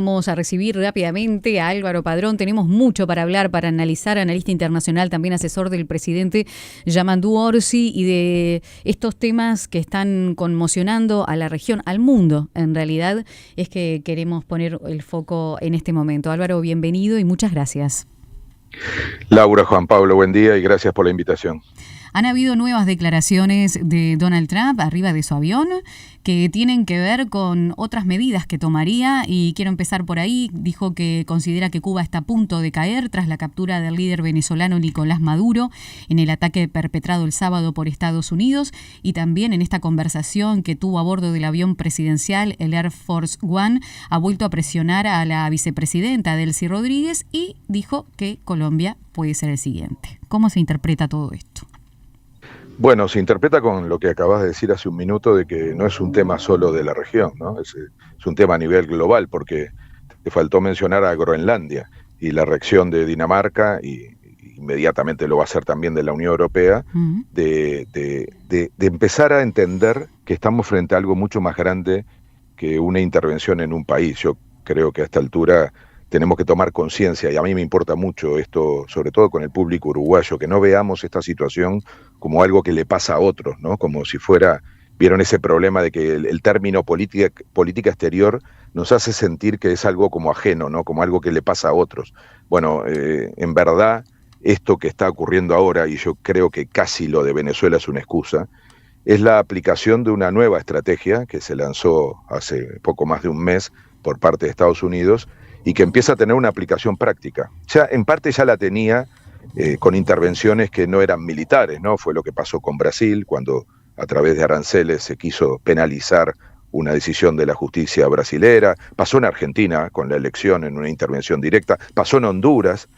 Vamos a recibir rápidamente a Álvaro Padrón. Tenemos mucho para hablar, para analizar, analista internacional, también asesor del presidente Yamandu Orsi, y de estos temas que están conmocionando a la región, al mundo. En realidad es que queremos poner el foco en este momento. Álvaro, bienvenido y muchas gracias. Laura, Juan Pablo, buen día y gracias por la invitación. Han habido nuevas declaraciones de Donald Trump arriba de su avión que tienen que ver con otras medidas que tomaría, y quiero empezar por ahí. Dijo que considera que Cuba está a punto de caer tras la captura del líder venezolano Nicolás Maduro en el ataque perpetrado el sábado por Estados Unidos, y también en esta conversación que tuvo a bordo del avión presidencial, el Air Force One, ha vuelto a presionar a la vicepresidenta Delcy Rodríguez y dijo que Colombia puede ser el siguiente. ¿Cómo se interpreta todo esto? Bueno, se interpreta con lo que acabas de decir hace un minuto, de que no es un tema solo de la región, ¿no? Es un tema a nivel global, porque te faltó mencionar a Groenlandia y la reacción de Dinamarca, y inmediatamente lo va a hacer también de la Unión Europea, de empezar a entender que estamos frente a algo mucho más grande que una intervención en un país. Yo creo que a esta altura tenemos que tomar conciencia, y a mí me importa mucho esto, sobre todo con el público uruguayo, que no veamos esta situación como algo que le pasa a otros, ¿no? Como si fuera, vieron ese problema de que el término política exterior nos hace sentir que es algo como ajeno, ¿no? Como algo que le pasa a otros. Bueno, en verdad, esto que está ocurriendo ahora, y yo creo que casi lo de Venezuela es una excusa, es la aplicación de una nueva estrategia que se lanzó hace poco más de un mes por parte de Estados Unidos, y que empieza a tener una aplicación práctica. Ya en parte ya la tenía con intervenciones que no eran militares, ¿no? Fue lo que pasó con Brasil, cuando a través de aranceles se quiso penalizar una decisión de la justicia brasilera. Pasó en Argentina con la elección en una intervención directa. Pasó en Honduras.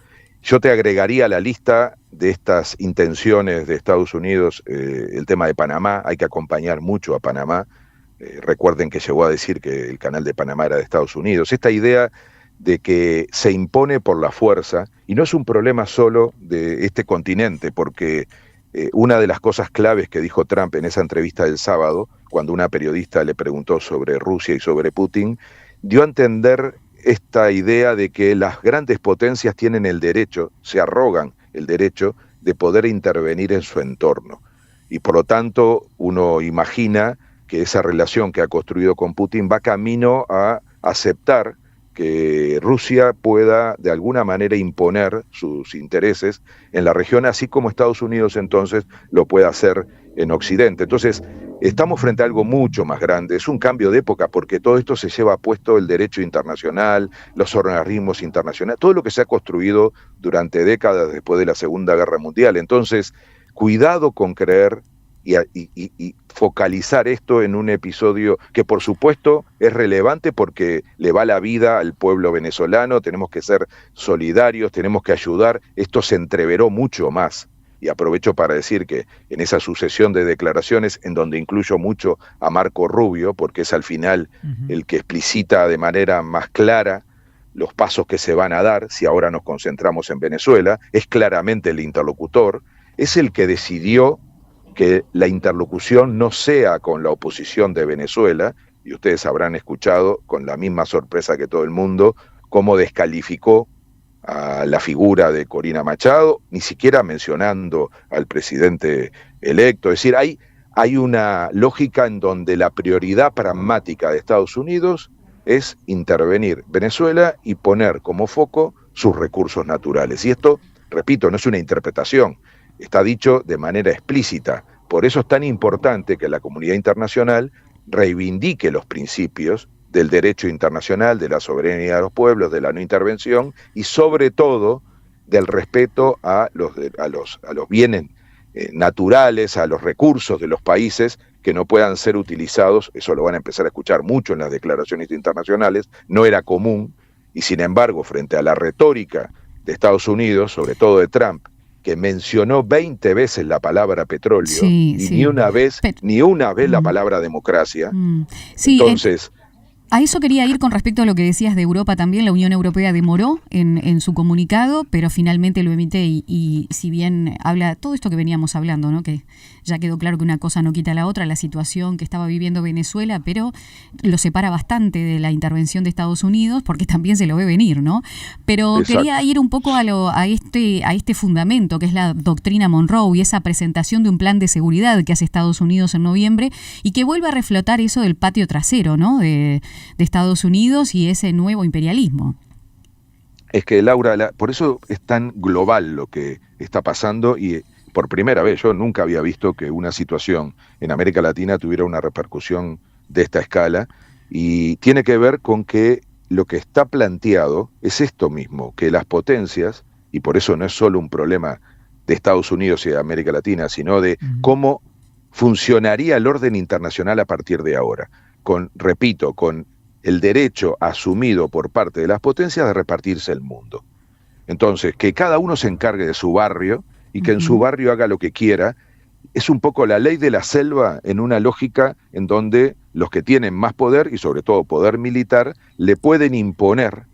Yo te agregaría a la lista de estas intenciones de Estados Unidos el tema de Panamá. Hay que acompañar mucho a Panamá. Recuerden que llegó a decir que el canal de Panamá era de Estados Unidos. Esta idea de que se impone por la fuerza, y no es un problema solo de este continente, porque una de las cosas claves que dijo Trump en esa entrevista del sábado, cuando una periodista le preguntó sobre Rusia y sobre Putin, dio a entender esta idea de que las grandes potencias tienen el derecho, se arrogan el derecho de poder intervenir en su entorno. Y por lo tanto, uno imagina que esa relación que ha construido con Putin va camino a aceptar que Rusia pueda de alguna manera imponer sus intereses en la región, así como Estados Unidos entonces lo puede hacer en Occidente. Entonces, estamos frente a algo mucho más grande. Es un cambio de época, porque todo esto se lleva puesto el derecho internacional, los organismos internacionales, todo lo que se ha construido durante décadas después de la Segunda Guerra Mundial. Entonces, cuidado con creer y focalizar esto en un episodio que por supuesto es relevante porque le va la vida al pueblo venezolano. Tenemos que ser solidarios, tenemos que ayudar. Esto se entreveró mucho más, y aprovecho para decir que en esa sucesión de declaraciones, en donde incluyo mucho a Marco Rubio, porque es al final el que explicita de manera más clara los pasos que se van a dar, si ahora nos concentramos en Venezuela, es claramente el interlocutor, es el que decidió que la interlocución no sea con la oposición de Venezuela, y ustedes habrán escuchado con la misma sorpresa que todo el mundo cómo descalificó a la figura de Corina Machado, ni siquiera mencionando al presidente electo. Es decir, hay una lógica en donde la prioridad pragmática de Estados Unidos es intervenir Venezuela y poner como foco sus recursos naturales. Y esto, repito, no es una interpretación, está dicho de manera explícita. Por eso es tan importante que la comunidad internacional reivindique los principios del derecho internacional, de la soberanía de los pueblos, de la no intervención y sobre todo del respeto a los bienes naturales, a los recursos de los países, que no puedan ser utilizados. Eso lo van a empezar a escuchar mucho en las declaraciones internacionales. No era común, y sin embargo, frente a la retórica de Estados Unidos, sobre todo de Trump, que mencionó 20 veces la palabra petróleo, y ni una vez la palabra democracia. Sí, entonces, A eso quería ir con respecto a lo que decías de Europa también. La Unión Europea demoró en su comunicado, pero finalmente lo emite y si bien habla todo esto que veníamos hablando, ¿no? Que ya quedó claro que una cosa no quita la otra, la situación que estaba viviendo Venezuela, pero lo separa bastante de la intervención de Estados Unidos, porque también se lo ve venir, ¿no? Pero Exacto. quería ir un poco a este fundamento, que es la doctrina Monroe y esa presentación de un plan de seguridad que hace Estados Unidos en noviembre y que vuelve a reflotar eso del patio trasero, ¿no? De Estados Unidos y ese nuevo imperialismo. Es que, Laura, por eso es tan global lo que está pasando y por primera vez, yo nunca había visto que una situación en América Latina tuviera una repercusión de esta escala y tiene que ver con que lo que está planteado es esto mismo, que las potencias, y por eso no es solo un problema de Estados Unidos y de América Latina, sino de cómo funcionaría el orden internacional a partir de ahora, repito, con el derecho asumido por parte de las potencias de repartirse el mundo. Entonces, que cada uno se encargue de su barrio y que en su barrio haga lo que quiera, es un poco la ley de la selva en una lógica en donde los que tienen más poder, y sobre todo poder militar, le pueden imponer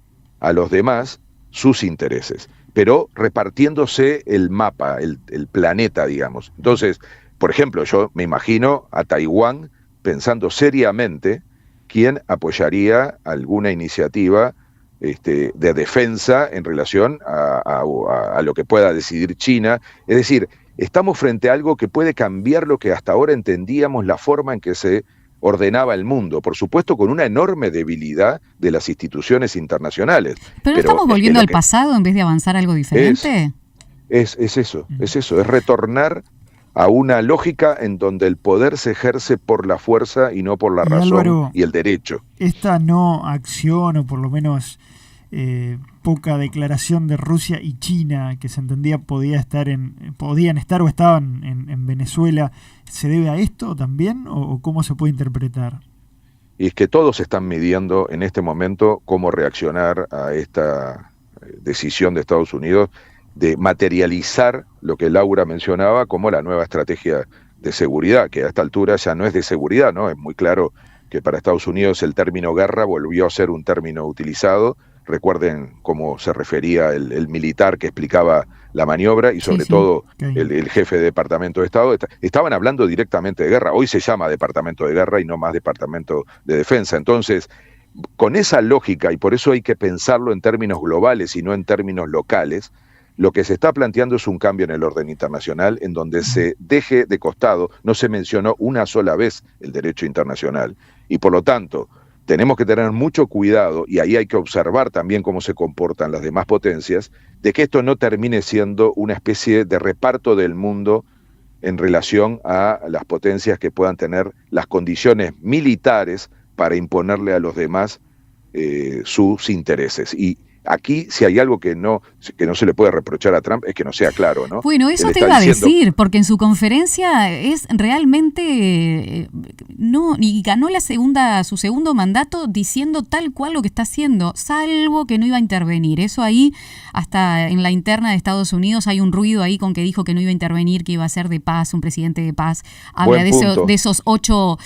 a los demás sus intereses, pero repartiéndose el mapa, el planeta, digamos. Entonces, por ejemplo, yo me imagino a Taiwán pensando seriamente quién apoyaría alguna iniciativa de defensa en relación a lo que pueda decidir China. Es decir, estamos frente a algo que puede cambiar lo que hasta ahora entendíamos, la forma en que se ordenaba el mundo, por supuesto con una enorme debilidad de las instituciones internacionales. ¿Pero no estamos volviendo al pasado en vez de avanzar algo diferente? Es eso, es retornar a una lógica en donde el poder se ejerce por la fuerza y no por la razón, Álvaro, y el derecho. Esta no acción, o por lo menos poca declaración de Rusia y China, que se entendía podían estar o estaban en Venezuela, ¿se debe a esto también o cómo se puede interpretar? Y es que todos están midiendo en este momento cómo reaccionar a esta decisión de Estados Unidos de materializar lo que Laura mencionaba como la nueva estrategia de seguridad, que a esta altura ya no es de seguridad, ¿no? Es muy claro que para Estados Unidos el término guerra volvió a ser un término utilizado. Recuerden cómo se refería el militar que explicaba la maniobra y sobre todo el jefe de Departamento de Estado. Estaban hablando directamente de guerra. Hoy se llama Departamento de Guerra y no más Departamento de Defensa. Entonces, con esa lógica, y por eso hay que pensarlo en términos globales y no en términos locales, lo que se está planteando es un cambio en el orden internacional en donde se deje de costado, no se mencionó una sola vez el derecho internacional. Y por lo tanto, tenemos que tener mucho cuidado, y ahí hay que observar también cómo se comportan las demás potencias, de que esto no termine siendo una especie de reparto del mundo en relación a las potencias que puedan tener las condiciones militares para imponerle a los demás sus intereses. Y aquí, si hay algo que no se le puede reprochar a Trump, es que no sea claro, ¿no? Bueno, eso te iba a decir, porque en su conferencia es realmente y ganó su segundo mandato diciendo tal cual lo que está haciendo, salvo que no iba a intervenir. Eso ahí, hasta en la interna de Estados Unidos hay un ruido ahí con que dijo que no iba a intervenir, que iba a ser de paz, un presidente de paz. Habla de esos ocho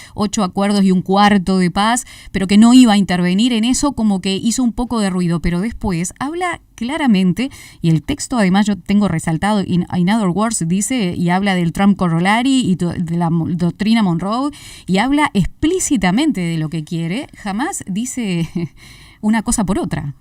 acuerdos y un cuarto de paz, pero que no iba a intervenir en eso, como que hizo un poco de ruido, pero después habla claramente, y el texto además yo tengo resaltado, in other words, dice, y habla del Trump Corollary y de la doctrina Monroe, y habla explícitamente de lo que quiere, jamás dice una cosa por otra.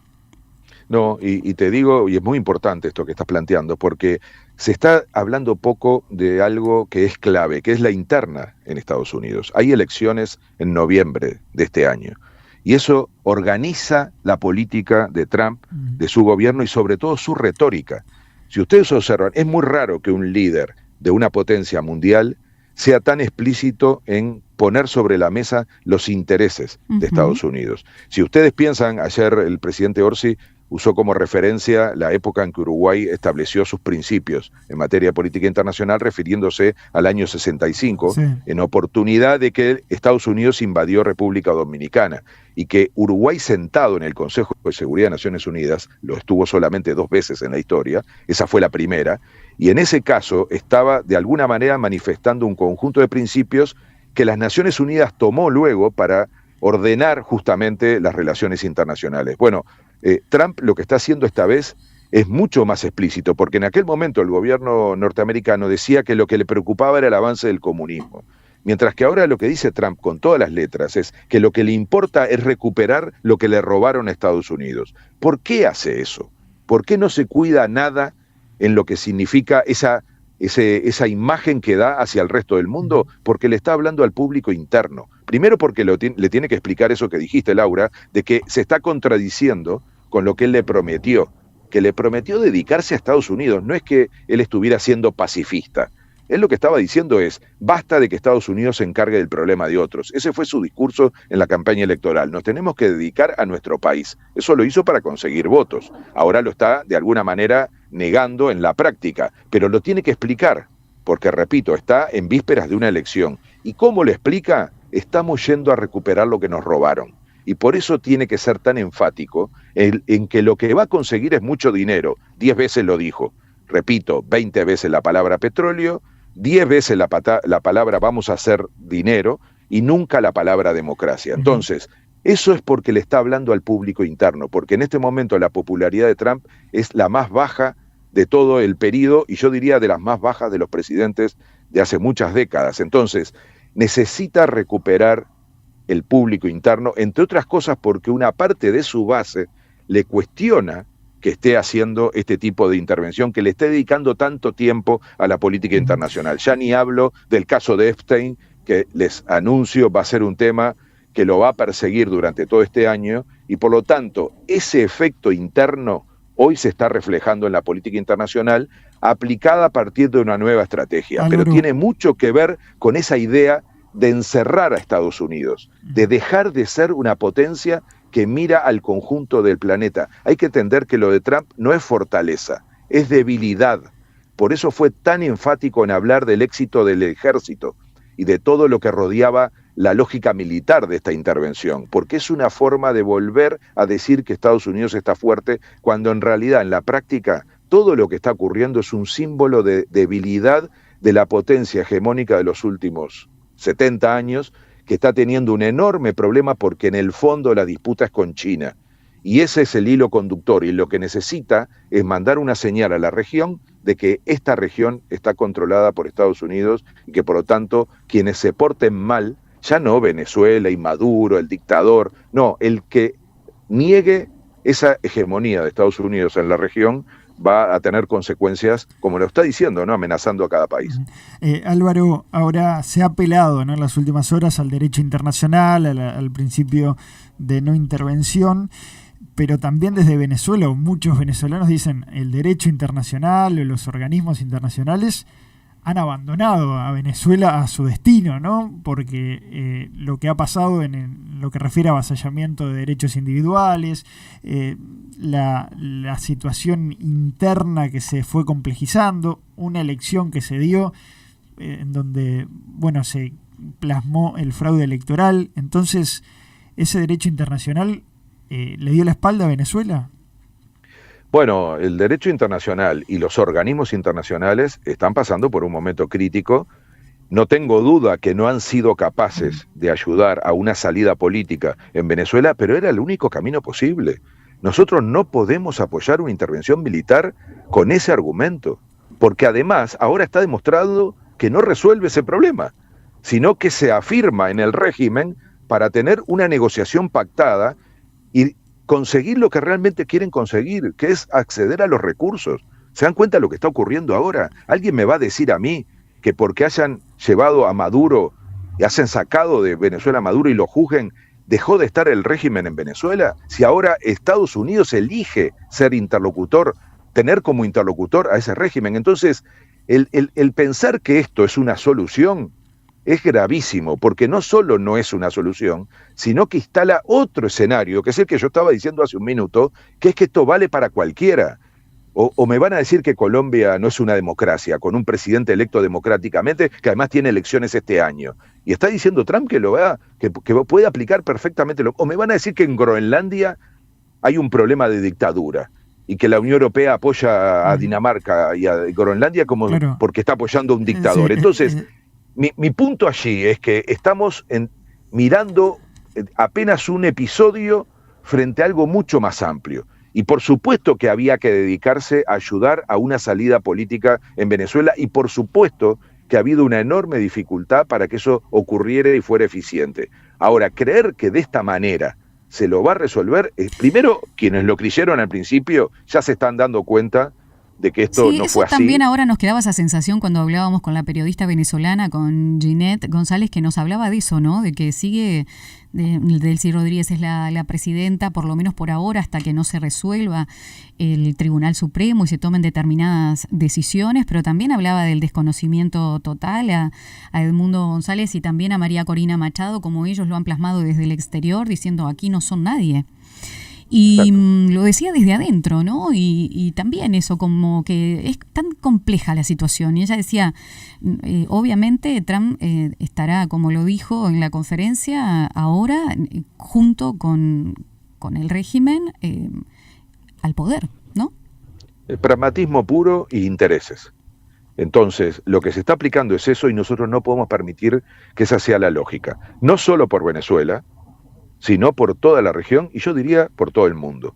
No, y te digo, y es muy importante esto que estás planteando, porque se está hablando poco de algo que es clave, que es la interna en Estados Unidos. Hay elecciones en noviembre de este año. Y eso organiza la política de Trump, de su gobierno y sobre todo su retórica. Si ustedes observan, es muy raro que un líder de una potencia mundial sea tan explícito en poner sobre la mesa los intereses de Estados Unidos. Si ustedes piensan, ayer el presidente Orsi usó como referencia la época en que Uruguay estableció sus principios en materia de política internacional, refiriéndose al año 65, en oportunidad de que Estados Unidos invadió República Dominicana, y que Uruguay, sentado en el Consejo de Seguridad de Naciones Unidas, lo estuvo solamente 2 veces en la historia, esa fue la primera, y en ese caso estaba de alguna manera manifestando un conjunto de principios que las Naciones Unidas tomó luego para ordenar justamente las relaciones internacionales. Bueno, Trump lo que está haciendo esta vez es mucho más explícito, porque en aquel momento el gobierno norteamericano decía que lo que le preocupaba era el avance del comunismo, mientras que ahora lo que dice Trump con todas las letras es que lo que le importa es recuperar lo que le robaron a Estados Unidos. ¿Por qué hace eso? ¿Por qué no se cuida nada en lo que significa esa imagen que da hacia el resto del mundo? Porque le está hablando al público interno. Primero porque le tiene que explicar eso que dijiste, Laura, de que se está contradiciendo con lo que él le prometió, que le prometió dedicarse a Estados Unidos. No es que él estuviera siendo pacifista. Él lo que estaba diciendo es, basta de que Estados Unidos se encargue del problema de otros. Ese fue su discurso en la campaña electoral. Nos tenemos que dedicar a nuestro país. Eso lo hizo para conseguir votos. Ahora lo está, de alguna manera, negando en la práctica. Pero lo tiene que explicar, porque, repito, está en vísperas de una elección. ¿Y cómo lo explica? Estamos yendo a recuperar lo que nos robaron. Y por eso tiene que ser tan enfático en que lo que va a conseguir es mucho dinero. 10 veces lo dijo. Repito, 20 veces la palabra petróleo, 10 veces la palabra vamos a hacer dinero y nunca la palabra democracia. Entonces, eso es porque le está hablando al público interno, porque en este momento la popularidad de Trump es la más baja de todo el periodo y yo diría de las más bajas de los presidentes de hace muchas décadas. Entonces, necesita recuperar el público interno, entre otras cosas porque una parte de su base le cuestiona que esté haciendo este tipo de intervención, que le esté dedicando tanto tiempo a la política internacional. Ya ni hablo del caso de Epstein, que les anuncio va a ser un tema que lo va a perseguir durante todo este año, y por lo tanto, ese efecto interno hoy se está reflejando en la política internacional, aplicada a partir de una nueva estrategia. Pero tiene mucho que ver con esa idea de encerrar a Estados Unidos, de dejar de ser una potencia que mira al conjunto del planeta. Hay que entender que lo de Trump no es fortaleza, es debilidad. Por eso fue tan enfático en hablar del éxito del ejército y de todo lo que rodeaba la lógica militar de esta intervención, porque es una forma de volver a decir que Estados Unidos está fuerte, cuando en realidad, en la práctica, todo lo que está ocurriendo es un símbolo de debilidad de la potencia hegemónica de los últimos 70 años, que está teniendo un enorme problema porque en el fondo la disputa es con China. Y ese es el hilo conductor, y lo que necesita es mandar una señal a la región de que esta región está controlada por Estados Unidos y que por lo tanto quienes se porten mal, ya no Venezuela y Maduro, el dictador, no, el que niegue esa hegemonía de Estados Unidos en la región va a tener consecuencias, como lo está diciendo, ¿no?, amenazando a cada país. Álvaro, ahora se ha apelado, ¿no?, en las últimas horas al derecho internacional, al principio de no intervención, pero también desde Venezuela muchos venezolanos dicen el derecho internacional o los organismos internacionales han abandonado a Venezuela a su destino, ¿no? Porque lo que ha pasado en lo que refiere a avasallamiento de derechos individuales, la situación interna que se fue complejizando, una elección que se dio en donde, bueno, se plasmó el fraude electoral. Entonces, ¿ese derecho internacional le dio la espalda a Venezuela? Bueno, el derecho internacional y los organismos internacionales están pasando por un momento crítico. No tengo duda que no han sido capaces de ayudar a una salida política en Venezuela, pero era el único camino posible. Nosotros no podemos apoyar una intervención militar con ese argumento, porque además ahora está demostrado que no resuelve ese problema, sino que se afirma en el régimen para tener una negociación pactada y conseguir lo que realmente quieren conseguir, que es acceder a los recursos. ¿Se dan cuenta de lo que está ocurriendo ahora? ¿Alguien me va a decir a mí que porque hayan llevado a Maduro y hayan sacado de Venezuela a Maduro y lo juzguen, dejó de estar el régimen en Venezuela? Si ahora Estados Unidos elige ser interlocutor, tener como interlocutor a ese régimen. Entonces, el pensar que esto es una solución es gravísimo, porque no solo no es una solución, sino que instala otro escenario, que es el que yo estaba diciendo hace un minuto, que es que esto vale para cualquiera. O me van a decir que Colombia no es una democracia, con un presidente electo democráticamente, que además tiene elecciones este año. Y está diciendo Trump que lo va, que puede aplicar perfectamente. O me van a decir que en Groenlandia hay un problema de dictadura, y que la Unión Europea apoya a Dinamarca y a Groenlandia como claro, porque está apoyando a un dictador. Entonces, mi punto allí es que estamos mirando apenas un episodio frente a algo mucho más amplio. Y por supuesto que había que dedicarse a ayudar a una salida política en Venezuela, y por supuesto que ha habido una enorme dificultad para que eso ocurriera y fuera eficiente. Ahora, creer que de esta manera se lo va a resolver, primero, quienes lo creyeron al principio ya se están dando cuenta de que esto no fue así. También ahora nos quedaba esa sensación cuando hablábamos con la periodista venezolana, con Ginette González, que nos hablaba de eso, ¿no? De que sigue, Delcy Rodríguez es la presidenta, por lo menos por ahora, hasta que no se resuelva el Tribunal Supremo y se tomen determinadas decisiones, pero también hablaba del desconocimiento total a Edmundo González y también a María Corina Machado, como ellos lo han plasmado desde el exterior, diciendo aquí no son nadie. Y lo decía desde adentro, ¿no? Y también eso, como que es tan compleja la situación. Y ella decía, obviamente Trump estará, como lo dijo en la conferencia, ahora junto con el régimen al poder, ¿no? El pragmatismo puro y intereses. Entonces, lo que se está aplicando es eso, y nosotros no podemos permitir que esa sea la lógica. No solo por Venezuela, sino por toda la región, y yo diría por todo el mundo.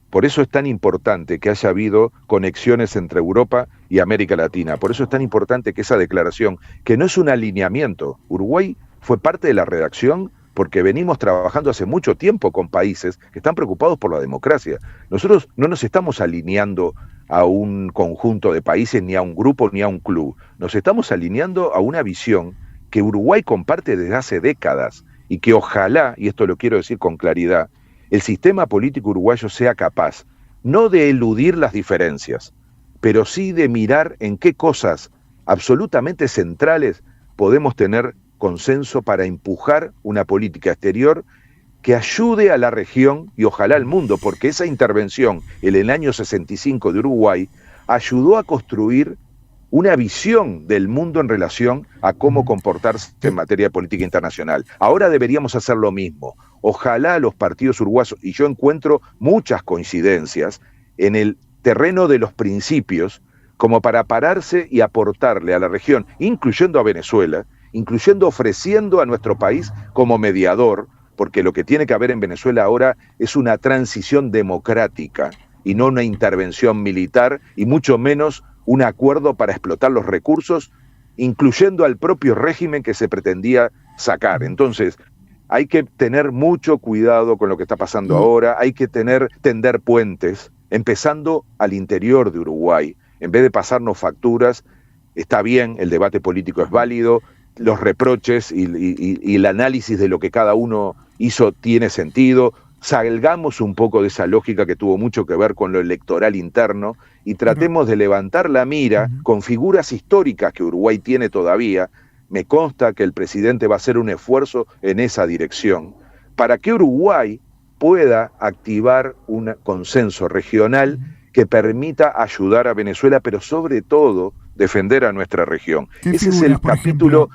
Por eso es tan importante que haya habido conexiones entre Europa y América Latina. Por eso es tan importante que esa declaración, que no es un alineamiento, Uruguay fue parte de la redacción porque venimos trabajando hace mucho tiempo con países que están preocupados por la democracia. Nosotros no nos estamos alineando a un conjunto de países, ni a un grupo, ni a un club. Nos estamos alineando a una visión que Uruguay comparte desde hace décadas, y que ojalá, y esto lo quiero decir con claridad, el sistema político uruguayo sea capaz, no de eludir las diferencias, pero sí de mirar en qué cosas absolutamente centrales podemos tener consenso para empujar una política exterior que ayude a la región y ojalá al mundo, porque esa intervención en el año 65 de Uruguay ayudó a construir una visión del mundo en relación a cómo comportarse en materia de política internacional. Ahora deberíamos hacer lo mismo. Ojalá los partidos uruguayos, y yo encuentro muchas coincidencias en el terreno de los principios, como para pararse y aportarle a la región, incluyendo a Venezuela, ofreciendo a nuestro país como mediador, porque lo que tiene que haber en Venezuela ahora es una transición democrática y no una intervención militar, y mucho menos un acuerdo para explotar los recursos, incluyendo al propio régimen que se pretendía sacar. Entonces, hay que tener mucho cuidado con lo que está pasando ahora, hay que tender puentes, empezando al interior de Uruguay. En vez de pasarnos facturas, está bien, el debate político es válido, los reproches y el análisis de lo que cada uno hizo tiene sentido. Salgamos un poco de esa lógica que tuvo mucho que ver con lo electoral interno y tratemos de levantar la mira con figuras históricas que Uruguay tiene todavía. Me consta que el presidente va a hacer un esfuerzo en esa dirección para que Uruguay pueda activar un consenso regional que permita ayudar a Venezuela, pero sobre todo defender a nuestra región. Ese es el capítulo.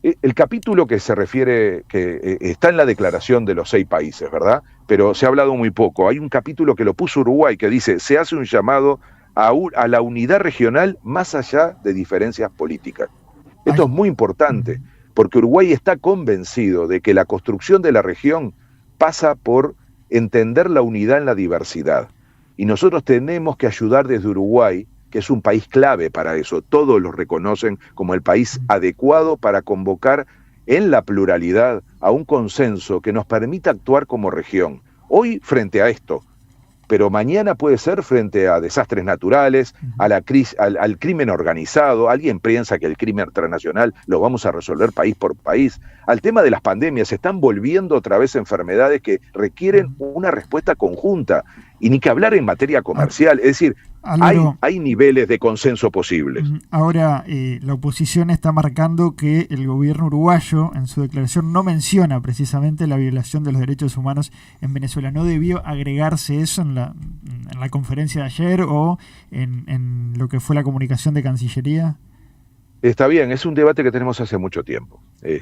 El capítulo que se refiere, que está en la declaración de los 6 países, ¿verdad? Pero se ha hablado muy poco. Hay un capítulo que lo puso Uruguay que dice, se hace un llamado a la unidad regional más allá de diferencias políticas. Esto es muy importante, porque Uruguay está convencido de que la construcción de la región pasa por entender la unidad en la diversidad. Y nosotros tenemos que ayudar desde Uruguay, que es un país clave para eso. Todos lo reconocen como el país adecuado para convocar en la pluralidad a un consenso que nos permita actuar como región. Hoy frente a esto, pero mañana puede ser frente a desastres naturales, a la al crimen organizado. Alguien piensa que el crimen transnacional lo vamos a resolver país por país. Al tema de las pandemias, se están volviendo otra vez enfermedades que requieren una respuesta conjunta. Y ni que hablar en materia comercial, es decir, hay niveles de consenso posibles. Ahora, la oposición está marcando que el gobierno uruguayo en su declaración no menciona precisamente la violación de los derechos humanos en Venezuela. ¿No debió agregarse eso en la conferencia de ayer o en lo que fue la comunicación de Cancillería? Está bien, es un debate que tenemos hace mucho tiempo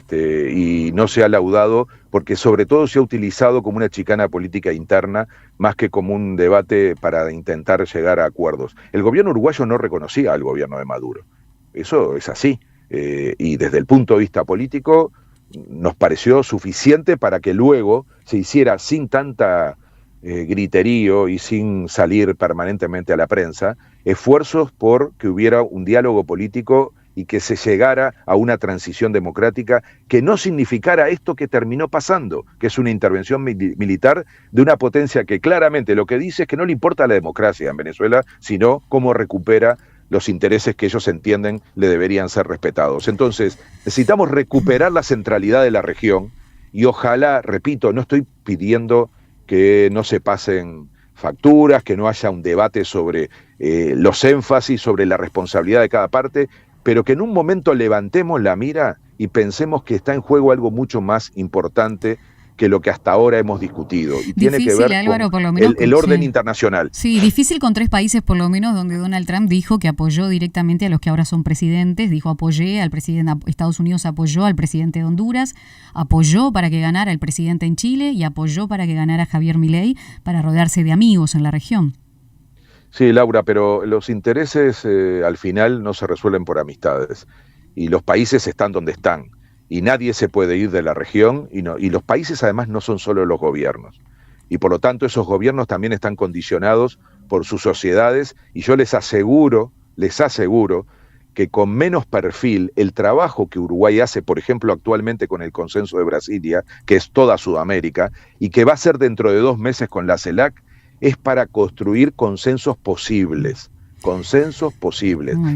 y no se ha laudado porque sobre todo se ha utilizado como una chicana política interna más que como un debate para intentar llegar a acuerdos. El gobierno uruguayo no reconocía al gobierno de Maduro, eso es así, y desde el punto de vista político nos pareció suficiente para que luego se hiciera sin tanta griterío y sin salir permanentemente a la prensa, esfuerzos por que hubiera un diálogo político y que se llegara a una transición democrática que no significara esto que terminó pasando, que es una intervención militar de una potencia que claramente lo que dice es que no le importa la democracia en Venezuela, sino cómo recupera los intereses que ellos entienden le deberían ser respetados. Entonces, necesitamos recuperar la centralidad de la región y ojalá, repito, no estoy pidiendo que no se pasen facturas, que no haya un debate sobre los énfasis, sobre la responsabilidad de cada parte, pero que en un momento levantemos la mira y pensemos que está en juego algo mucho más importante que lo que hasta ahora hemos discutido. Y tiene que ver Álvaro, con por lo menos, el orden internacional. Sí, difícil con 3 países por lo menos donde Donald Trump dijo que apoyó directamente a los que ahora son presidentes, dijo apoyé al presidente de Estados Unidos, apoyó al presidente de Honduras, apoyó para que ganara el presidente en Chile y apoyó para que ganara Javier Milei para rodearse de amigos en la región. Sí, Laura, pero los intereses al final no se resuelven por amistades y los países están donde están. Y nadie se puede ir de la región, y los países además no son solo los gobiernos. Y por lo tanto esos gobiernos también están condicionados por sus sociedades, y yo les aseguro que con menos perfil el trabajo que Uruguay hace, por ejemplo, actualmente con el Consenso de Brasilia, que es toda Sudamérica, y que va a ser dentro de 2 meses con la CELAC, es para construir consensos posibles.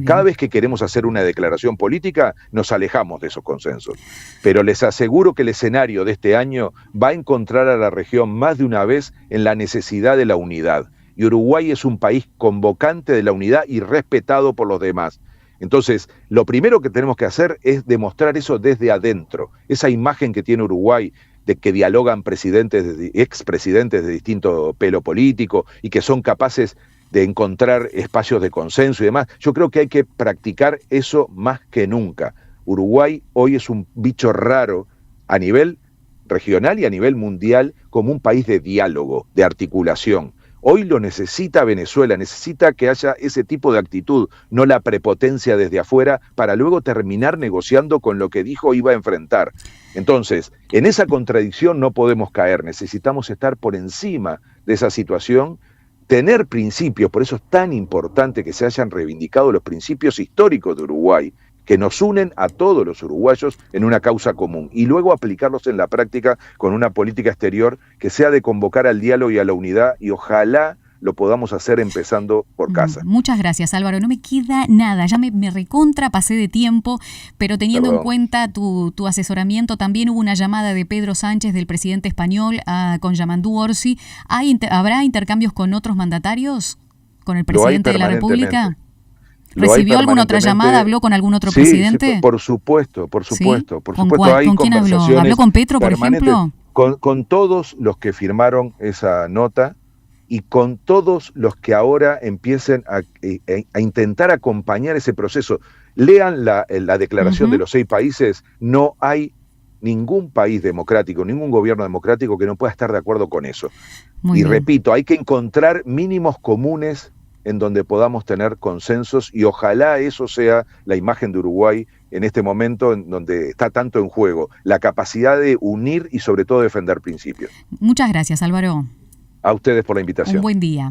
Cada vez que queremos hacer una declaración política, nos alejamos de esos consensos. Pero les aseguro que el escenario de este año va a encontrar a la región más de una vez en la necesidad de la unidad. Y Uruguay es un país convocante de la unidad y respetado por los demás. Entonces, lo primero que tenemos que hacer es demostrar eso desde adentro. Esa imagen que tiene Uruguay de que dialogan expresidentes de distinto pelo político y que son capaces de encontrar espacios de consenso y demás. Yo creo que hay que practicar eso más que nunca. Uruguay hoy es un bicho raro a nivel regional y a nivel mundial como un país de diálogo, de articulación. Hoy lo necesita Venezuela, necesita que haya ese tipo de actitud, no la prepotencia desde afuera, para luego terminar negociando con lo que dijo iba a enfrentar. Entonces, en esa contradicción no podemos caer, necesitamos estar por encima de esa situación, tener principios, por eso es tan importante que se hayan reivindicado los principios históricos de Uruguay, que nos unen a todos los uruguayos en una causa común, y luego aplicarlos en la práctica con una política exterior que sea de convocar al diálogo y a la unidad, y ojalá lo podamos hacer empezando por casa. Muchas gracias, Álvaro. No me queda nada, ya me recontra pasé de tiempo, pero teniendo en cuenta tu asesoramiento, también hubo una llamada de Pedro Sánchez, del presidente español, con Yamandú Orsi. ¿Habrá intercambios con otros mandatarios? ¿Con el presidente de la República? ¿Recibió alguna otra llamada? ¿Habló con algún otro presidente? Sí, por supuesto. ¿Sí? ¿Con quién habló? ¿Habló con Petro, por ejemplo? Con todos los que firmaron esa nota y con todos los que ahora empiecen a intentar acompañar ese proceso. Lean la declaración de los 6 países, no hay ningún país democrático, ningún gobierno democrático que no pueda estar de acuerdo con eso. Muy bien. Repito, hay que encontrar mínimos comunes en donde podamos tener consensos y ojalá eso sea la imagen de Uruguay en este momento en donde está tanto en juego, la capacidad de unir y sobre todo defender principios. Muchas gracias, Álvaro. A ustedes por la invitación. Un buen día.